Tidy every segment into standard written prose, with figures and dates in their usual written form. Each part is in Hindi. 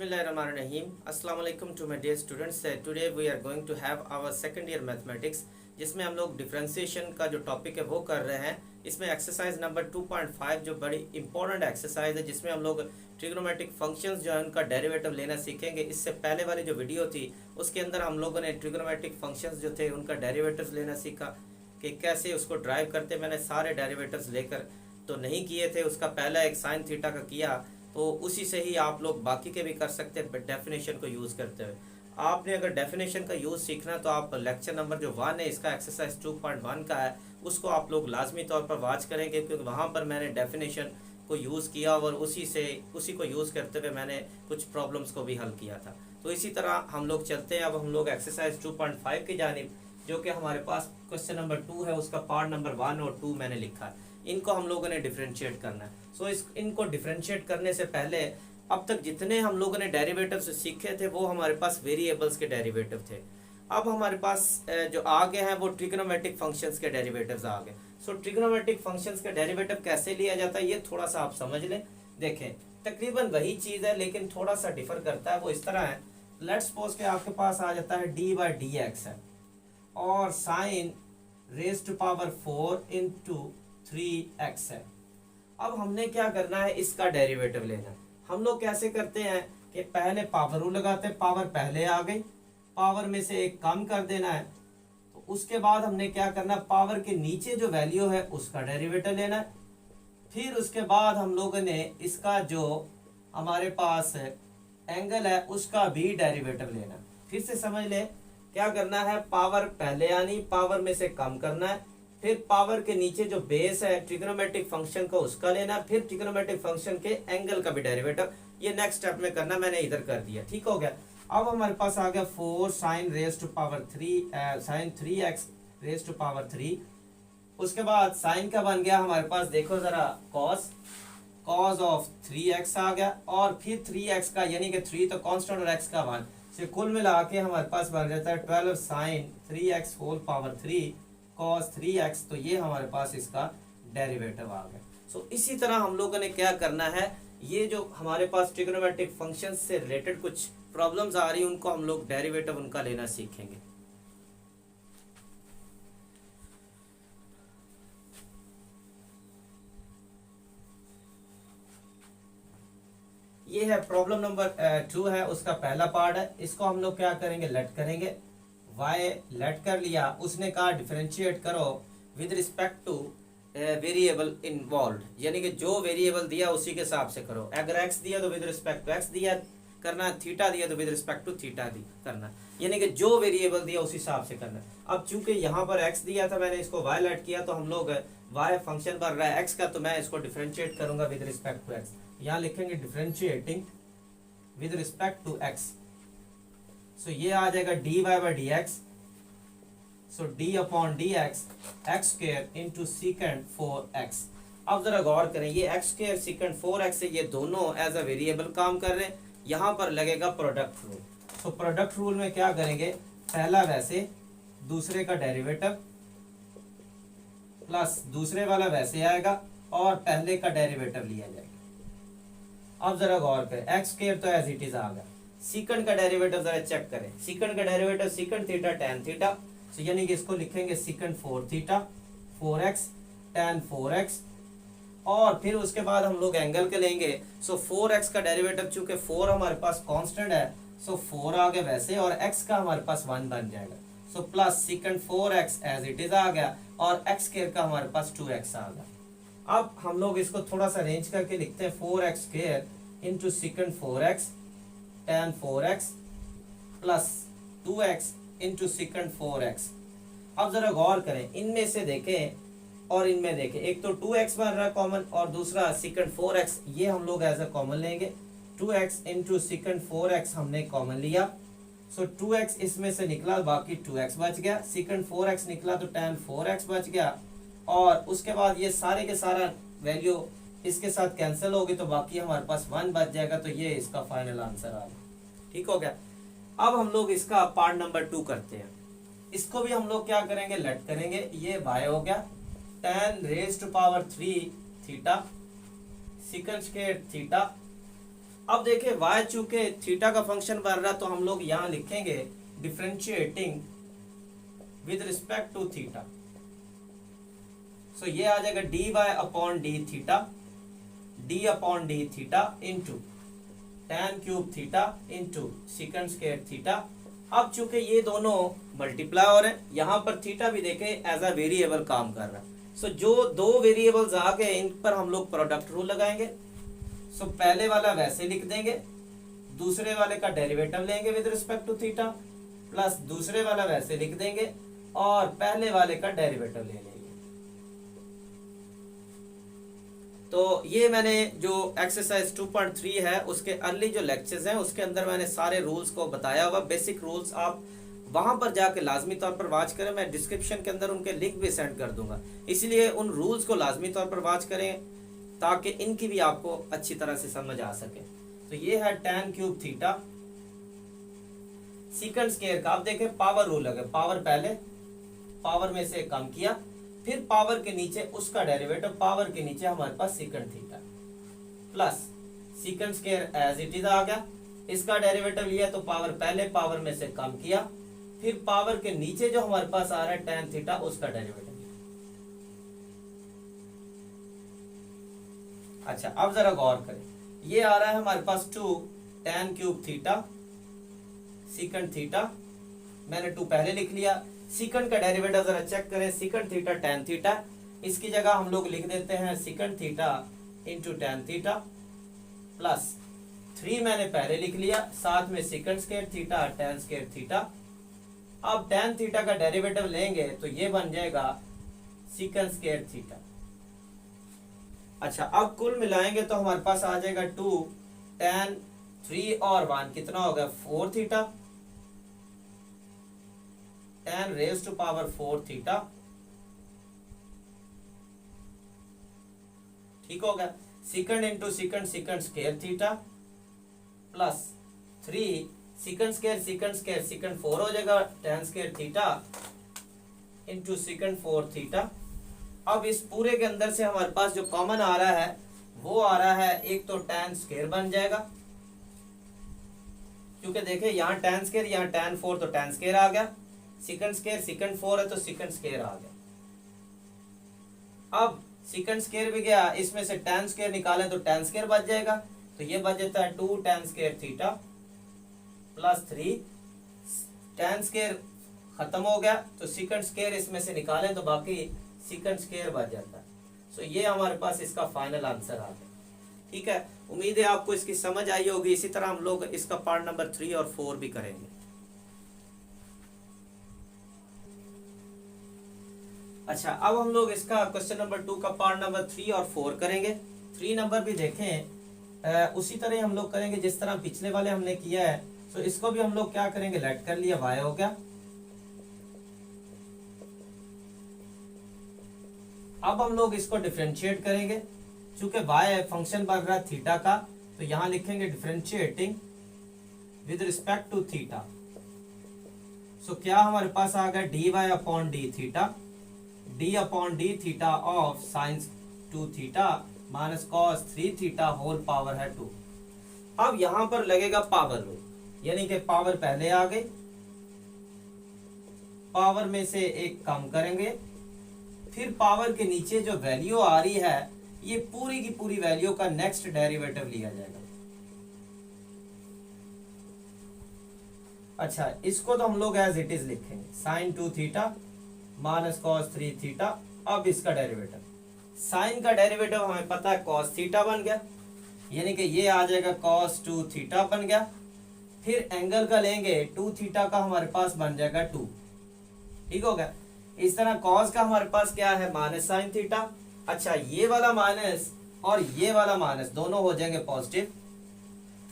Bismillahirrahmanirrahim. Assalamu alaikum to my dear students. Today we are going to have our second year mathematics जिसमें हम लोग डिफरेंशिएशन का जो टॉपिक है वो कर रहे हैं। इसमें एक्सरसाइज नंबर 2.5 जो बड़ी इंपॉर्टेंट एक्सरसाइज है जिसमें हम लोग ट्रिग्नोमेट्रिक फंक्शंस जो है उनका डेरिवेटिव लेना सीखेंगे। इससे पहले वाली जो वीडियो थी उसके अंदर हम लोगों ने ट्रिग्नोमेट्रिक फंक्शंस जो थे उनका डेरिवेटिव्स लेना सीखा कि कैसे उसको ड्राइव करते। मैंने सारे डेरिवेटिव्स लेकर तो नहीं किए थे, उसका पहला एक साइन थीटा का किया, तो उसी से ही आप लोग बाकी के भी कर सकते हैं डेफिनेशन को यूज़ करते हुए। आपने अगर डेफिनेशन का यूज़ सीखना तो आप लेक्चर नंबर जो 1 है इसका एक्सरसाइज 2.1 का है उसको आप लोग लाजमी तौर पर वॉच करेंगे, क्योंकि वहाँ पर मैंने डेफिनेशन को यूज़ किया और उसी को यूज़ करते हुए मैंने कुछ प्रॉब्लम्स को भी हल किया था। तो इसी तरह हम लोग चलते हैं। अब हम लोग एक्सरसाइज 2.5 की जानिब, जो कि हमारे पास क्वेश्चन नंबर 2 है, उसका पार्ट नंबर 1 और 2 मैंने लिखा है। इनको हम लोगों ने डिफरेंशिएट करना है। इनको डिफरेंशिएट करने से पहले अब तक जितने हम लोगों ने डेरिवेटिव्स सीखे थे वो हमारे पास वेरिएबल्स के डेरिवेटिव थे। अब हमारे पास जो आगे हैं वो ट्रिग्नोमेट्रिक फंक्शंस के डेरिवेटिव्स आ गए। ट्रिग्नोमेट्रिक फंक्शंस का डेरिवेटिव कैसे लिया जाता है ये थोड़ा सा आप समझ लें। देखें, तकरीबन वही चीज़ है लेकिन थोड़ा सा डिफर करता है। वो इस तरह है, लेट्स सपोज के आपके पास आ जाता है d/dx है और sine raise to power 4 into 3x है। अब हमने क्या करना है, इसका डेरिवेटिव लेना है। हम लोग कैसे करते हैं कि पहले पावर रूल लगाते हैं, पावर पहले आ गई, पावर में से एक कम कर देना है, तो उसके बाद हमने क्या करना है, पावर के नीचे जो वैल्यू है उसका डेरिवेटिव लेना है। फिर उसके बाद हम लोगों ने इसका जो हमारे पास एंगल है उसका भी डेरिवेटिव लेना है। फिर से समझ ले, क्या करना है, पावर पहले आनी, पावर में से कम करना है, फिर पावर के नीचे जो बेस है ट्रिग्नोमेट्रिक फंक्शन को उसका लेना, फिर ट्रिग्नोमेट्रिक फंक्शन के एंगल का भी डेरिवेटिव। ये नेक्स्ट स्टेप में करना, मैंने इधर कर दिया। ठीक हो गया। अब हमारे पास आ गया 4 sine raise to power 3 sine 3x raise to power 3। उसके बाद साइन का बन गया हमारे पास, देखो जरा, कॉस ऑफ 3x आ गया, और फिर 3x का यानी कि 3 तो कांस्टेंट और x का 1 से कुल मिला के हमारे पास बन जाता है 12 sign 3x whole power 3 cos 3x। तो ये हमारे पास इसका डेरिवेटिव आ गया। इसी तरह हम लोगों ने क्या करना है, ये जो हमारे पास ट्रिग्नोमेट्रिक फंक्शंस से रिलेटेड कुछ प्रॉब्लम्स आ रही हैं उनको हम लोग डेरिवेटिव उनका लेना सीखेंगे। ये है प्रॉब्लम नंबर 2 है, उसका पहला पार्ट है। इसको हम लोग क्या करेंगे, लेट करेंगे। y लेट कर लिया, उसने कहा डिफरेंशिएट करो with respect two variable involve, यानी कि जो वेरिएबल दिया उसी के हिसाब से करो। अगर x दिया तो विद रिस्पेक्ट टू x दिया करना, थीटा दिया तो विद रिस्पेक्ट टू थीटा करना, यानी कि जो वेरिएबल दिया उसी हिसाब से करना। अब चूंकि यहाँ पर x दिया था, मैंने इसको y लेट किया, तो हम लोग y फंक्शन बन रहा है x का, तो मैं इसको डिफरेंशिएट करूंगा विद रिस्पेक्ट टू x। यहाँ लिखेंगे differentiating with respect to x। ये आ जाएगा dy/dx, d upon dx x square into secant 4x। अब जरा गौर करें, ये x स्क्वायर सीकेंड 4x है, ये दोनों एज अ वेरिएबल काम कर रहे हैं। यहाँ पर लगेगा प्रोडक्ट रूल। प्रोडक्ट रूल में क्या करेंगे, पहला वैसे, दूसरे का डेरिवेटिव प्लस दूसरे वाला वैसे आएगा और पहले का डेरिवेटिव लिया जाएगा। अब जरा गौर करें, x स्क्वायर तो एज इट इज आ गया, सीकंड का डेरिवेटिव जरा चेक करें। सीकंड का derivative secant theta tan theta, यानी कि इसको लिखेंगे secant 4 theta 4x ten 4x, और फिर उसके बाद हम लोग एंगल के लेंगे। 4x का डेरिवेटिव, चूंकि 4 हमारे पास कांस्टेंट है, 4 आ गया वैसे, और x का हमारे पास 1 बन जाएगा। Plus second 4x as it is आ गया, और x स्क्वायर का हमारे पास 2x आ गया। अब हम लोग इसको थोड़ा सा अरेंज करके लिखते हैं, 4x square into secant 4x tan 4x plus 2x into secant 4x। अब जरा गौर करें, इनमें से देखें और इनमें देखें, एक तो 2x बन रहा है कॉमन और दूसरा सीकंड 4x, ये हम लोग एज अ कॉमन लेंगे। 2x इंटू सीकंड 4x हमने कॉमन लिया, 2x इसमें से निकला, बाकी 2x बच गया। सीकंड 4x निकला तो tan 4x बच गया, और उसके बाद ये सारे के सारा वैल्यू इसके साथ कैंसिल होगी, तो बाकी हमारे पास 1 बच जाएगा। तो ये इसका फाइनल आंसर आ गया। ठीक हो गया। अब हम लोग इसका पार्ट नंबर 2 करते हैं। इसको भी हम लोग क्या करेंगे, लेट करेंगे। ये y हो गया tan raise to power 3 theta secant square theta अब देखिए y चूंकि थीटा का फंक्शन बन रहा है तो हम लोग यहां लिखेंगे differentiating with respect to theta. So ये आ जाएगा dy upon d theta, d upon d theta into tan cube theta into second square theta. अब चूंकि ये दोनों मल्टीप्लाई हो रहे हैं, यहां पर थीटा भी देखे एज अ वेरिएबल काम कर रहा है। सो जो दो वेरिएबल्स आ गए इन पर हम लोग प्रोडक्ट रूल लगाएंगे। सो पहले वाला वैसे लिख देंगे, दूसरे वाले का डेरिवेटिव लेंगे with respect to theta, plus दूसरे वाला वैसे लिख देंगे और पहले वाले का डेरिवेटिव ले लेंगे। तो ये मैंने जो एक्सरसाइज 2.3 है उसके अर्ली जो लेक्चर्स हैं उसके अंदर मैंने सारे रूल्स को बताया हुआ, बेसिक रूल्स आप वहां पर जाके लाजमी तौर पर वॉच करें। मैं डिस्क्रिप्शन के अंदर उनके लिंक भी सेंड कर दूंगा, इसलिए उन रूल्स को लाजमी तौर पर वॉच करें ताकि इनकी भी आपको अच्छी तरह से समझ आ सके। तो ये है tan cube theta second square का। आप देखें पावर रूल है, पावर पहले पावर में से कम किया, फिर पावर के नीचे उसका डेरिवेटिव, पावर के नीचे हमारे पास second theta plus second square as it is आ गया, इसका डेरिवेटिव लिया तो पावर पहले पावर में से कम किया, फिर पावर के नीचे जो हमारे पास आ रहा है tan थीटा उसका डेरिवेटिव। अच्छा अब जरा गौर करें, ये आ रहा है हमारे पास 2 tan cube theta second theta, मैंने 2 पहले लिख लिया। सेकंड का डेरिवेटिव जरा चेक करें, सेकंड थीटा tan थीटा, इसकी जगह हम लोग लिख देते हैं second theta into tan theta plus 3 मैंने पहले लिख लिया, साथ में second square theta tan square theta. अब tan थीटा का डेरिवेटिव लेंगे तो ये बन जाएगा सेकंड स्क्वायर थीटा। अच्छा अब कुल मिलाएंगे तो हमारे पास आ जाएगा 2 tan 3 और 1 कितना होगा 4 theta, tan raise to power 4 theta, ठीक होगा। Secant into secant secant square theta plus 3 secant square secant square secant 4 हो जाएगा tan square theta into secant 4 theta. अब इस पूरे के अंदर से हमारे पास जो कॉमन आ रहा है वो आ रहा है, एक तो tan स्क्वायर बन जाएगा, क्योंकि देखिए यहाँ tan स्क्वायर यहाँ tan 4 तो tan स्क्वायर आ गया, सेकंड स्क्वायर सेकंड 4 है तो सेकंड स्क्वायर आ गया। अब सेकंड स्क्वायर भी गया, इसमें से tan स्क्वायर निकालें तो tan स्क्वायर बच जाएगा, तो ये बच जाता है 2 tan square theta plus 3 tan square खत्म हो गया तो सेकंड स्क्वायर इसमें से निकालें तो बाकी सेकंड स्क्वायर बच जाता है। सो ये हमारे पास इसका फाइनल आंसर आ गया। ठीक है, उम्मीद है आपको इसकी समझ आई होगी। इसी तरह हम लोग इसका पार्ट नंबर 3 और 4 भी करेंगे। अच्छा अब हम लोग इसका क्वेश्चन नंबर 2 का पार्ट नंबर 3 और 4 करेंगे। 3 नंबर भी देखें उसी तरह हम लोग करेंगे जिस तरह पिछले वाले हमने किया है। सो इसको भी हम लोग क्या करेंगे, लेट कर लिया y हो गया। अब हम लोग इसको डिफरेंशिएट करेंगे, चूंकि y फंक्शन बन रहा है थीटा का, तो यहां लिखेंगे differentiating with respect to theta. So क्या हमारे पास आ गया dy upon d theta, d upon d theta of sine 2 theta minus cos 3 theta whole power है 2। अब यहां पर लगेगा पावर रूल, यानी कि पावर पहले आ गई, पावर में से एक कम करेंगे, फिर पावर के नीचे जो वैल्यू आ रही है ये पूरी की पूरी वैल्यू का नेक्स्ट डेरिवेटिव लिया जाएगा। अच्छा इसको तो हम लोग एज इट इज लिखेंगे sine 2 theta minus cos 3 theta. अब इसका डेरिवेटिव, साइन का डेरिवेटिव हमें पता है कॉस थीटा बन गया, यानी कि ये आ जाएगा कॉस 2 थीटा बन गया। फिर एंगल का लेंगे 2 थीटा का हमारे पास बन जाएगा 2, ठीक हो गया। इस तरह कॉस का हमारे पास क्या है माइनस साइन थीटा। अच्छा ये वाला माइनस और ये वाला माइनस दोनों हो जाएंगे पॉजिटिव,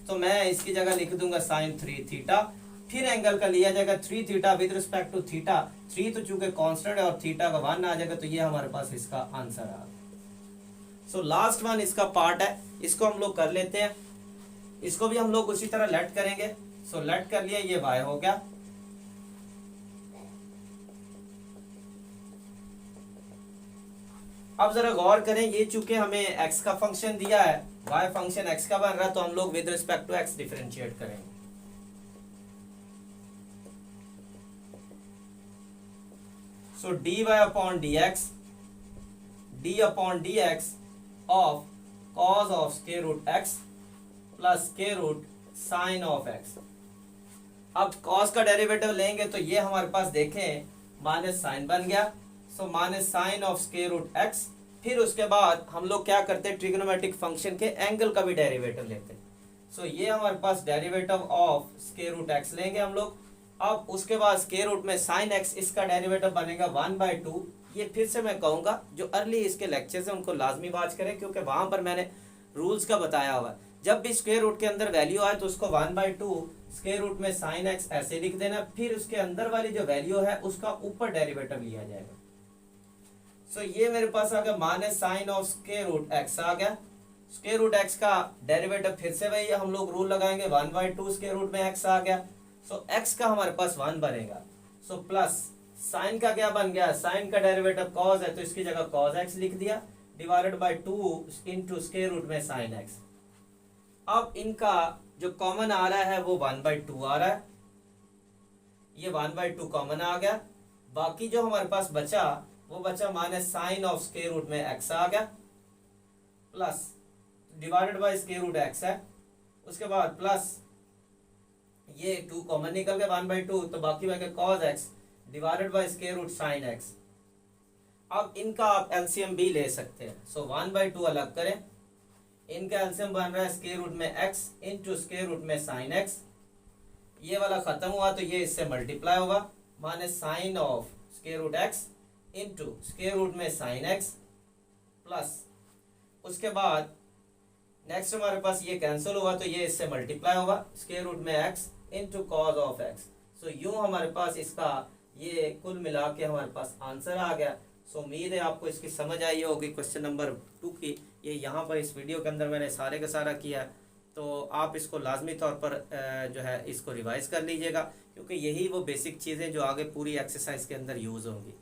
तो मैं इसकी जगह लिख दूंगा साइन 3 थीटा। फिर एंगल का लिया जाएगा 3 theta with respect to theta, 3 तो चूंकि कांस्टेंट है और थीटा का 1 आ जाएगा, तो ये हमारे पास इसका आंसर आ गया। सो लास्ट वन इसका पार्ट है, इसको हम लोग कर लेते हैं। इसको भी हम लोग उसी तरह लेट करेंगे। सो लेट कर लिया, ये y हो गया। अब जरा गौर करें, ये चूंकि हमें x का फंक्शन दिया है, y फंक्शन x का बन रहा है, तो हम लोग with respect to x differentiate करेंगे। So dy upon dx, d upon dx of cos of square root x plus square root sine of x। अब cos का डेरिवेटिव लेंगे तो ये हमारे पास देखें माइनस साइन बन गया, so minus sine of square root x। फिर उसके बाद हम लोग क्या करते हैं, ट्रिग्नोमेट्रिक फंक्शन के एंगल का भी डेरिवेटिव लेते हैं। सो ये हमारे पास derivative of square root x लेंगे हम लोग। अब उसके बाद स्क्वायर रूट में साइन x, इसका डेरिवेटिव बनेगा 1/2। ये फिर से मैं कहूँगा जो अर्ली इसके लेक्चर्स हैं उनको लाजमी वाच करें, क्योंकि वहाँ पर मैंने रूल्स का बताया हुआ है। जब भी स्क्वायर रूट के अंदर वैल्यू आए तो उसको 1/2 स्क्वायर रूट में साइन x ऐसे लिख देना, फिर उसके अंदर वाली जो वैल्यू है उसका ऊपर डेरिवेटिव लिया जाएगा। सो ये मेरे पास आ गया minus sine of square root x आ गया। स्क्वायर रूट x का डेरिवेटिव फिर से वही हम लोग रूल लगाएंगे, 1/2 स्क्वायर रूट में x आ गया। सो x का हमारे पास 1 बनेगा। सो प्लस साइन का क्या बन गया, साइन का डेरिवेटिव cos है तो इसकी जगह cos x लिख दिया, divided by 2 into square root में साइन x। अब इनका जो कॉमन आ रहा है वो 1/2 आ रहा है, ये 1/2 कॉमन आ गया। बाकी जो हमारे पास बचा वो बचा minus sine of square root में x आ गया, plus divided by square root x है। उसके बाद प्लस ये 2 कॉमन निकल गया 1/2, तो बाकी बच गया cos x divided by square root sine x। अब इनका आप एलसीएम भी ले सकते हैं। सो 1/2 अलग करें, इनका एलसीएम बन रहा है स्क्वायर रूट में x इंटू स्क्वायर रूट में साइन x। ये वाला खत्म हुआ तो ये इससे मल्टीप्लाई होगा, minus sine of square root x into square root में साइन x, प्लस उसके बाद नेक्स्ट हमारे पास ये कैंसिल हुआ तो ये इससे मल्टीप्लाई होगा, स्क्वायर रूट में x into cos of x। सो यूं हमारे पास इसका ये कुल मिला के हमारे पास आंसर आ गया। सो उम्मीद है आपको इसकी समझ आई होगी क्वेश्चन नंबर 2 की। ये यहाँ पर इस वीडियो के अंदर मैंने सारे का सारा किया, तो आप इसको लाजमी तौर पर जो है इसको रिवाइज कर लीजिएगा, क्योंकि यही वो बेसिक चीज़ें जो आगे पूरी एक्सरसाइज के अंदर यूज़ होंगी।